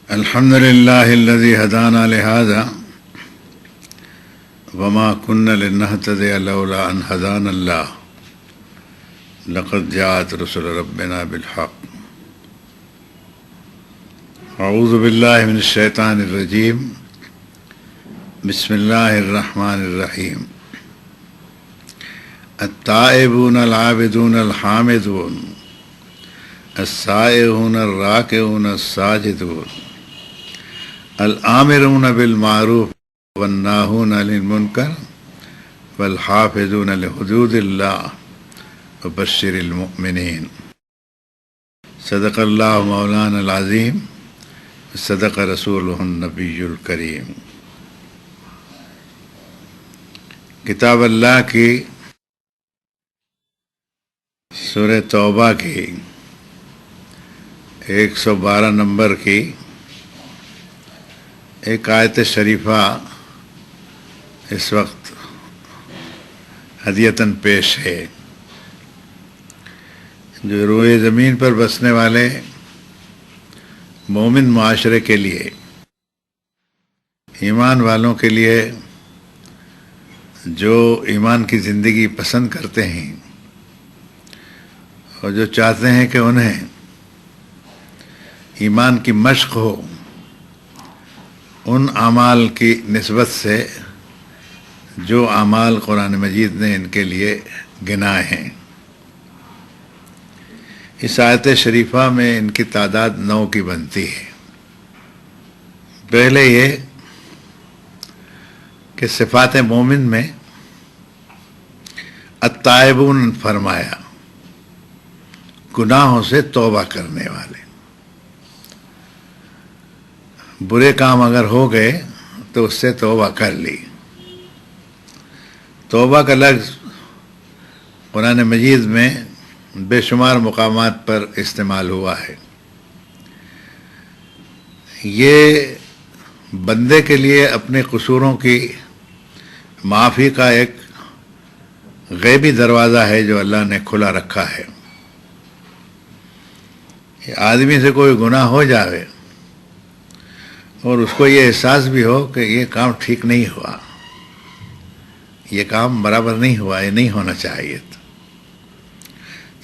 الحمد لله الذي هدانا لهذا وما كنا لنهتدي لولا أن هدانا الله لقد جاءت رسل ربنا بالحق. أعوذ بالله من الشيطان الرجيم. بسم الله الرحمن الرحيم. التائبون العابدون الحامدون السائحون الراكعون الساجدون الآمرون بالمعروف والناهون عن المنكر والحافظون لحدود الله وبشر المؤمنين. صدق الله مولانا العظيم صدق رسوله النبی الکریم. کتاب اللہ کی سورہ توبہ کی 112 نمبر کی ایک آیت شریفہ اس وقت ہدیتاً پیش ہے، جو روئے زمین پر بسنے والے مومن معاشرے کے لیے، ایمان والوں کے لیے جو ایمان کی زندگی پسند کرتے ہیں اور جو چاہتے ہیں کہ انہیں ایمان کی مشق ہو، ان اعمال کی نسبت سے جو اعمال قرآن مجید نے ان کے لیے گنائے ہیں. اس آیت شریفہ میں ان کی تعداد 9 کی بنتی ہے. پہلے یہ کہ صفات مومن میں التائبون فرمایا، گناہوں سے توبہ کرنے والے. برے کام اگر ہو گئے تو اس سے توبہ کر لی. توبہ کا لفظ قرآن مجید میں بے شمار مقامات پر استعمال ہوا ہے. یہ بندے کے لیے اپنے قصوروں کی معافی کا ایک غیبی دروازہ ہے جو اللہ نے کھلا رکھا ہے. آدمی سے کوئی گناہ ہو جاوے اور اس کو یہ احساس بھی ہو کہ یہ کام ٹھیک نہیں ہوا، یہ کام برابر نہیں ہوا، یہ نہیں ہونا چاہیے تھا.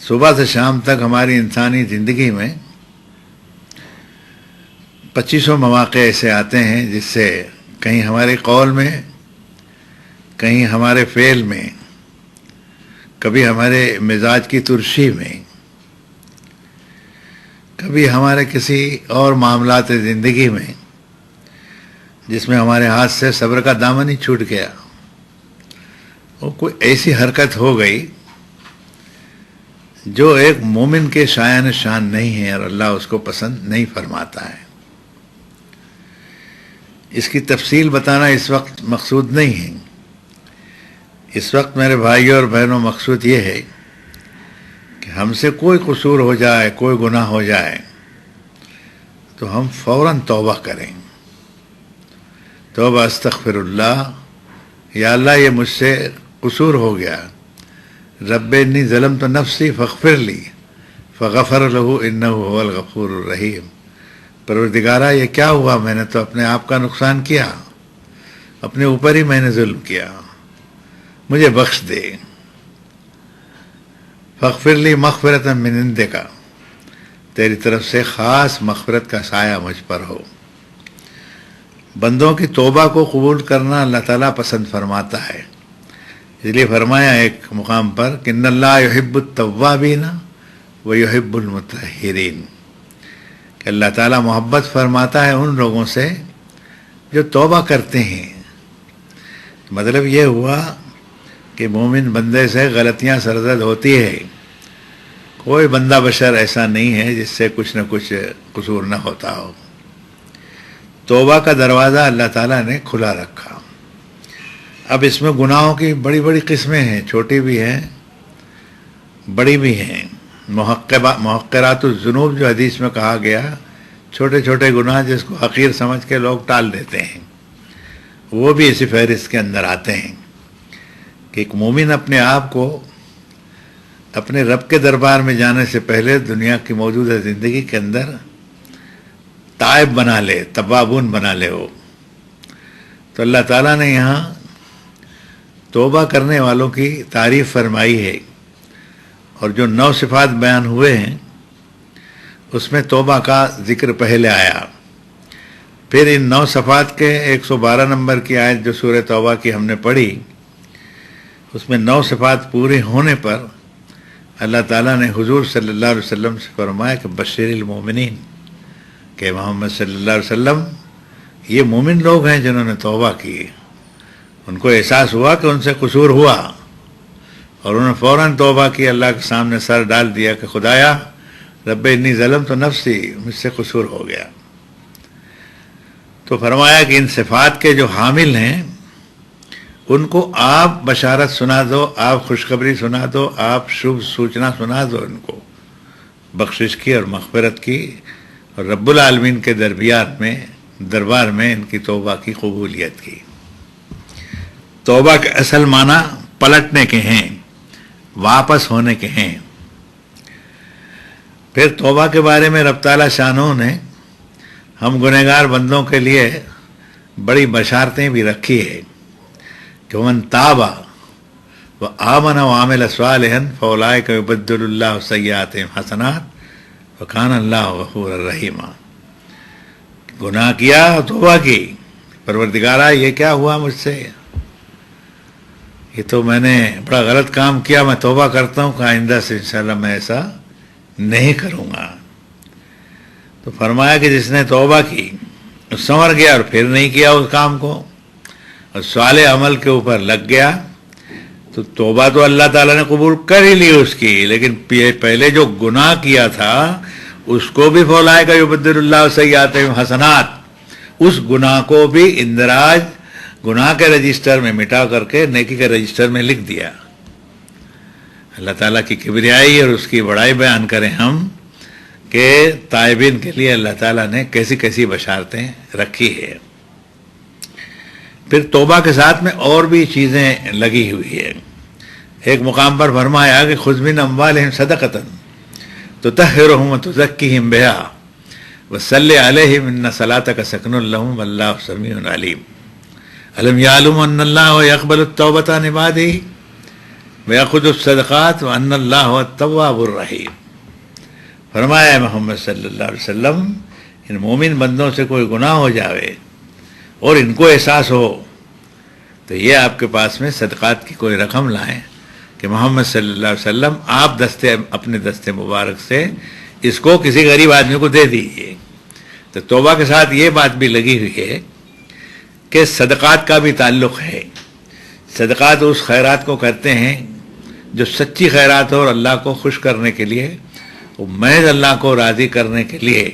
صبح سے شام تک ہماری انسانی زندگی میں 2500 مواقع ایسے آتے ہیں جس سے کہیں ہمارے قول میں، کہیں ہمارے فعل میں، کبھی ہمارے مزاج کی ترشی میں، کبھی ہمارے کسی اور معاملات زندگی میں جس میں ہمارے ہاتھ سے صبر کا دامن ہی چھوٹ گیا، وہ کوئی ایسی حرکت ہو گئی جو ایک مومن کے شایان شان نہیں ہے اور اللہ اس کو پسند نہیں فرماتا ہے. اس کی تفصیل بتانا اس وقت مقصود نہیں ہے. اس وقت میرے بھائیوں اور بہنوں مقصود یہ ہے کہ ہم سے کوئی قصور ہو جائے، کوئی گناہ ہو جائے تو ہم فوراً توبہ کریں. توبہ استغفر اللہ، یا اللہ یہ مجھ سے قصور ہو گیا، رب انی ظلمت نفسی فاغفر لی فغفر له انہ هو الغفور الرحیم. پروردگارہ یہ کیا ہوا، میں نے تو اپنے آپ کا نقصان کیا، اپنے اوپر ہی میں نے ظلم کیا، مجھے بخش دے. فاغفر لی مغفرۃ من عندک، تیری طرف سے خاص مغفرت کا سایہ مجھ پر ہو. بندوں کی توبہ کو قبول کرنا اللہ تعالیٰ پسند فرماتا ہے. اس لیے فرمایا ایک مقام پر کہ ان اللہ یحب التوابین ویحب المتطہرین، کہ اللہ تعالیٰ محبت فرماتا ہے ان لوگوں سے جو توبہ کرتے ہیں. مطلب یہ ہوا کہ مومن بندے سے غلطیاں سرزد ہوتی ہے، کوئی بندہ بشر ایسا نہیں ہے جس سے کچھ نہ کچھ قصور نہ ہوتا ہو. توبہ کا دروازہ اللہ تعالیٰ نے کھلا رکھا. اب اس میں گناہوں کی بڑی بڑی قسمیں ہیں، چھوٹی بھی ہیں بڑی بھی ہیں. محقرات الذنوب جو حدیث میں کہا گیا، چھوٹے چھوٹے گناہ جس کو حقیر سمجھ کے لوگ ٹال دیتے ہیں، وہ بھی اسی فہرست کے اندر آتے ہیں. کہ ایک مومن اپنے آپ کو اپنے رب کے دربار میں جانے سے پہلے دنیا کی موجودہ زندگی کے اندر تائب بنا لے، توابون بنا لے وہ. تو اللہ تعالیٰ نے یہاں توبہ کرنے والوں کی تعریف فرمائی ہے، اور جو 9 صفات بیان ہوئے ہیں اس میں توبہ کا ذکر پہلے آیا. پھر ان 9 صفات کے 112 نمبر کی آیت جو سورہ توبہ کی ہم نے پڑھی، اس میں 9 صفات پورے ہونے پر اللہ تعالیٰ نے حضور صلی اللہ علیہ وسلم سے فرمایا کہ بشر المومنین، کہ محمد صلی اللہ علیہ وسلم یہ مومن لوگ ہیں جنہوں نے توبہ کی، ان کو احساس ہوا کہ ان سے قصور ہوا اور انہوں نے فوراً توبہ کی، اللہ کے سامنے سر ڈال دیا کہ خدایا رب انی ظلمت نفسی، مجھ سے قصور ہو گیا. تو فرمایا کہ ان صفات کے جو حامل ہیں ان کو آپ بشارت سنا دو، آپ خوشخبری سنا دو، آپ شبھ سوچنا سنا دو ان کو بخشش کی اور مغفرت کی، اور رب العالمین کے دربار میں ان کی توبہ کی قبولیت کی. توبہ کے اصل معنی پلٹنے کے ہیں، واپس ہونے کے ہیں. پھر توبہ کے بارے میں رب تعالیٰ شانہ نے ہم گنہگار بندوں کے لیے بڑی بشارتیں بھی رکھی ہے کہ من تاب وآمن وعمل صالحا فاولئک یبدل اللہ سیئاتہم حسنات وکان اللہ غفورا رحیما. گناہ کیا، توبہ کی، پروردگارا یہ کیا ہوا مجھ سے، یہ تو میں نے بڑا غلط کام کیا، میں توبہ کرتا ہوں کہ آئندہ سے انشاءاللہ میں ایسا نہیں کروں گا. تو فرمایا کہ جس نے توبہ کی سنور گیا اور پھر نہیں کیا اس کام کو اور صالح عمل کے اوپر لگ گیا، تو توبہ تو اللہ تعالیٰ نے قبول کر ہی لی اس کی، لیکن پہلے جو گناہ کیا تھا اس کو بھی فاولئک یبدل اللہ سیئاتہم حسنات، اس گناہ کو بھی اندراج گناہ کے رجسٹر میں مٹا کر کے نیکی کے رجسٹر میں لکھ دیا. اللہ تعالیٰ کی کبریائی اور اس کی بڑائی بیان کریں ہم کہ تائبین کے لیے اللہ تعالیٰ نے کیسی کیسی بشارتیں رکھی ہے. پھر توبہ کے ساتھ میں اور بھی چیزیں لگی ہوئی ہیں. ایک مقام پر فرمایا کہ خذ من اموالہم صدقۃ تطہرہم وتزکیہم بہا وصلی علیہم ان صلاتک سکن لہم واللہ سمیع علیم. الم یعلم ان اللہ یقبل التوبۃ عن عبادہ ویأخذ الصدقات وان اللہ هو التواب الرحیم. فرمایا محمد صلی اللہ علیہ وسلم ان مومن بندوں سے کوئی گناہ ہو جاوے اور ان کو احساس ہو تو یہ آپ کے پاس میں صدقات کی کوئی رقم لائیں کہ محمد صلی اللہ علیہ وسلم آپ اپنے دستے مبارک سے اس کو کسی غریب آدمی کو دے دیجیے. تو توبہ کے ساتھ یہ بات بھی لگی ہوئی ہے کہ صدقات کا بھی تعلق ہے. صدقات اس خیرات کو کرتے ہیں جو سچی خیرات ہو اور اللہ کو خوش کرنے کے لیے، وہ محض اللہ کو راضی کرنے کے لیے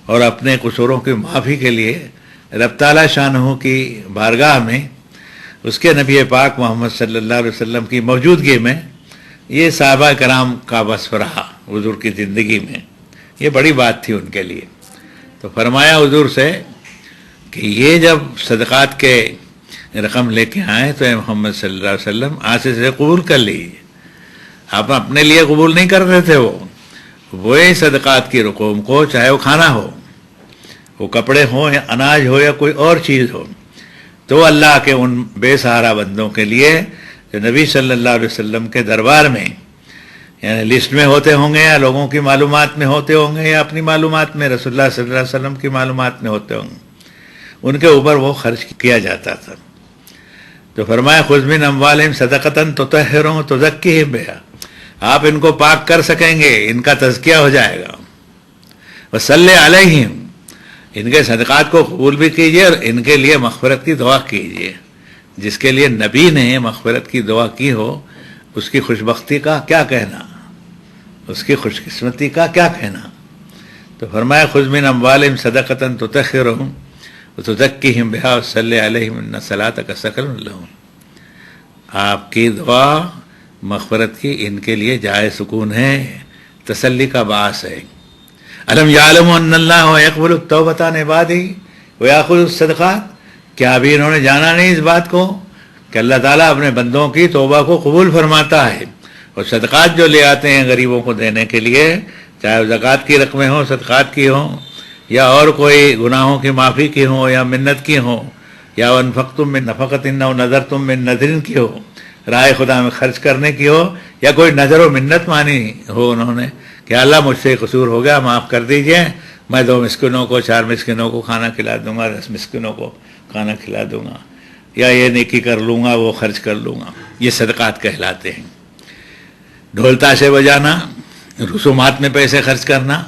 اور اپنے قصوروں کی معافی کے لیے رب تعالیٰ شانہ کی بارگاہ میں اس کے نبی پاک محمد صلی اللہ علیہ وسلم کی موجودگی میں یہ صحابہ کرام کا وصف رہا حضور کی زندگی میں. یہ بڑی بات تھی ان کے لیے. تو فرمایا حضور سے کہ یہ جب صدقات کے رقم لے کے آئیں تو اے محمد صلی اللہ علیہ وسلم آسے سے قبول کر لیجیے. آپ اپنے لیے قبول نہیں کر رہے تھے، وہی صدقات کی رقوم کو، چاہے وہ کھانا ہو، وہ کپڑے ہوں یا اناج ہو یا کوئی اور چیز ہو، تو اللہ کے ان بے سہارا بندوں کے لیے جو نبی صلی اللہ علیہ وسلم کے دربار میں یعنی لسٹ میں ہوتے ہوں گے یا لوگوں کی معلومات میں ہوتے ہوں گے یا اپنی معلومات میں رسول اللہ صلی اللہ علیہ وسلم کی معلومات میں ہوتے ہوں گے، ان کے اوپر وہ خرچ کیا جاتا تھا. تو فرمایا خذ من اموالہم صدقۃ تطہرہم وتزکیہم بہا، آپ ان کو پاک کر سکیں گے، ان کا تزکیہ ہو جائے گا. وصلی علیہم، ان کے صدقات کو قبول بھی کیجیے اور ان کے لیے مغفرت کی دعا کیجیے. جس کے لیے نبی نے مغفرت کی دعا کی ہو اس کی خوش بختی کا کیا کہنا، اس کی خوش قسمتی کا کیا کہنا. تو فرمایا خذ من اموالہم صدقۃ تطہرہم وتزکیہم بہا وصلی علیہم ان صلاتک سکن لہم. آپ کی دعا مغفرت کی ان کے لیے جائے سکون ہے، تسلی کا باعث ہے. الم یعلم ان اللہ یقبل التوبۃ عن عبادہ ویأخذ الصدقات، کیا ابھی انہوں نے جانا نہیں اس بات کو کہ اللہ تعالیٰ اپنے بندوں کی توبہ کو قبول فرماتا ہے اور صدقات جو لے آتے ہیں غریبوں کو دینے کے لیے، چاہے وہ زکوٰۃ کی رقمیں ہوں، صدقات کی ہوں یا اور کوئی گناہوں کی معافی کی ہو یا منت کی ہو یا انفقتم من نفقۃ او نذرتم من نذر کی ہو، راہ خدا میں خرچ کرنے کی ہو، یا کوئی نظر و منت مانی ہو انہوں نے کہ اللہ مجھ سے قصور ہو گیا معاف کر دیجئے، میں 2 مسکینوں کو 4 مسکینوں کو کھانا کھلا دوں گا، 10 مسکینوں کو کھانا کھلا دوں گا، یا یہ نیکی کر لوں گا، وہ خرچ کر لوں گا، یہ صدقات کہلاتے ہیں۔ ڈھول تاشے بجانا، رسومات میں پیسے خرچ کرنا،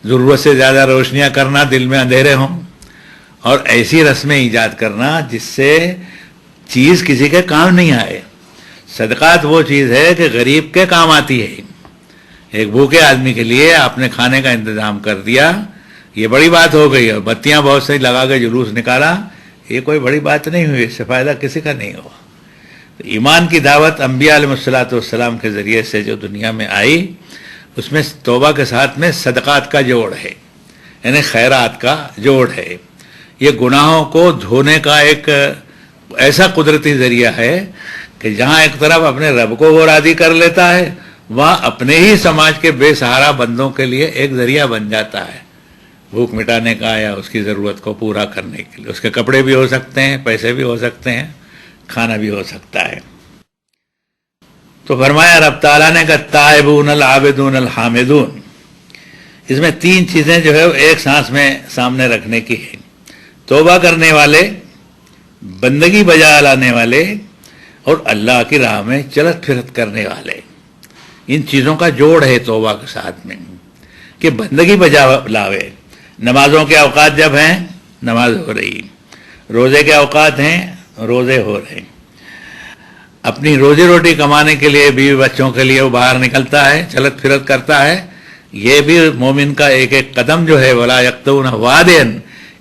ضرورت سے زیادہ روشنیاں کرنا، دل میں اندھیرے ہوں، اور ایسی رسمیں ایجاد کرنا جس سے چیز کسی کے کام نہیں آئے۔ صدقات وہ چیز ہے کہ غریب کے کام آتی ہے۔ ایک بھوکے آدمی کے لیے آپ نے کھانے کا انتظام کر دیا، یہ بڑی بات ہو گئی، اور بتیاں بہت سی لگا کے جلوس نکالا، یہ کوئی بڑی بات نہیں ہوئی، اس سے فائدہ کسی کا نہیں ہوا۔ ایمان کی دعوت انبیاء علیہ الصلوۃ والسلام کے ذریعے سے جو دنیا میں آئی، اس میں توبہ کے ساتھ میں صدقات کا جوڑ ہے، یعنی خیرات کا جوڑ ہے۔ یہ گناہوں کو دھونے کا ایک ایسا قدرتی ذریعہ ہے کہ جہاں ایک طرف اپنے رب کو وہ راضی کر لیتا ہے، وہاں اپنے ہی سماج کے بے سہارا بندوں کے لیے ایک ذریعہ بن جاتا ہے بھوک مٹانے کا، یا اس کی ضرورت کو پورا کرنے کے لیے۔ اس کے کپڑے بھی ہو سکتے ہیں، پیسے بھی ہو سکتے ہیں، کھانا بھی ہو سکتا ہے۔ تو فرمایا رب تعالیٰ نے کہ تائبون العابدون الحامدون، اس میں 3 چیزیں جو ہے ایک سانس میں سامنے رکھنے کی ہے۔ توبہ کرنے والے، بندگی بجا لانے والے، اور اللہ کی راہ میں چلت پھرت کرنے والے، ان چیزوں کا جوڑ ہے توبہ کے ساتھ میں کہ بندگی بجا لاوے۔ نمازوں کے اوقات جب ہیں نماز ہو رہی، روزے کے اوقات ہیں روزے ہو رہے، اپنی روزی روٹی کمانے کے لیے بیوی بچوں کے لیے وہ باہر نکلتا ہے، چلت پھرت کرتا ہے۔ یہ بھی مومن کا ایک ایک قدم جو ہے ولا یقطعون وادیا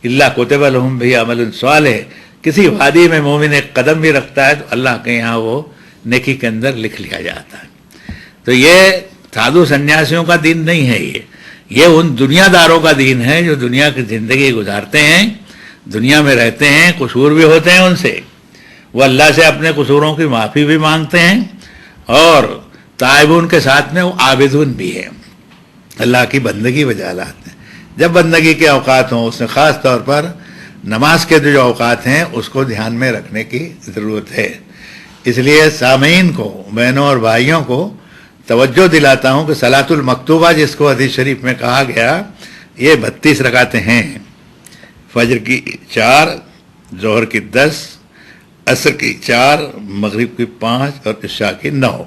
الا کتب لهم به عمل صالح، کسی وادی میں مومن ایک قدم بھی رکھتا ہے تو اللہ کے یہاں وہ نیکی کے اندر لکھ لیا جاتا ہے۔ تو یہ سادھو سنیاسیوں کا دین نہیں ہے، یہ ان دنیا داروں کا دین ہے جو دنیا کی زندگی گزارتے ہیں، دنیا میں رہتے ہیں، قصور بھی ہوتے ہیں ان سے، وہ اللہ سے اپنے قصوروں کی معافی بھی مانگتے ہیں، اور تائبون کے ساتھ میں وہ عابدون بھی ہیں، اللہ کی بندگی بجا لاتے ہیں۔ جب بندگی کے اوقات ہوں، اس میں خاص طور پر نماز کے جو اوقات ہیں اس کو دھیان میں رکھنے کی ضرورت ہے۔ اس لیے سامعین کو، بہنوں اور بھائیوں کو توجہ دلاتا ہوں کہ صلاۃ المکتوبہ جس کو حدیث شریف میں کہا گیا، یہ 32 رکعتیں ہیں، فجر کی 4، ظہر کی 10، عصر کی 4، مغرب کی 5 اور عشاء کی 9۔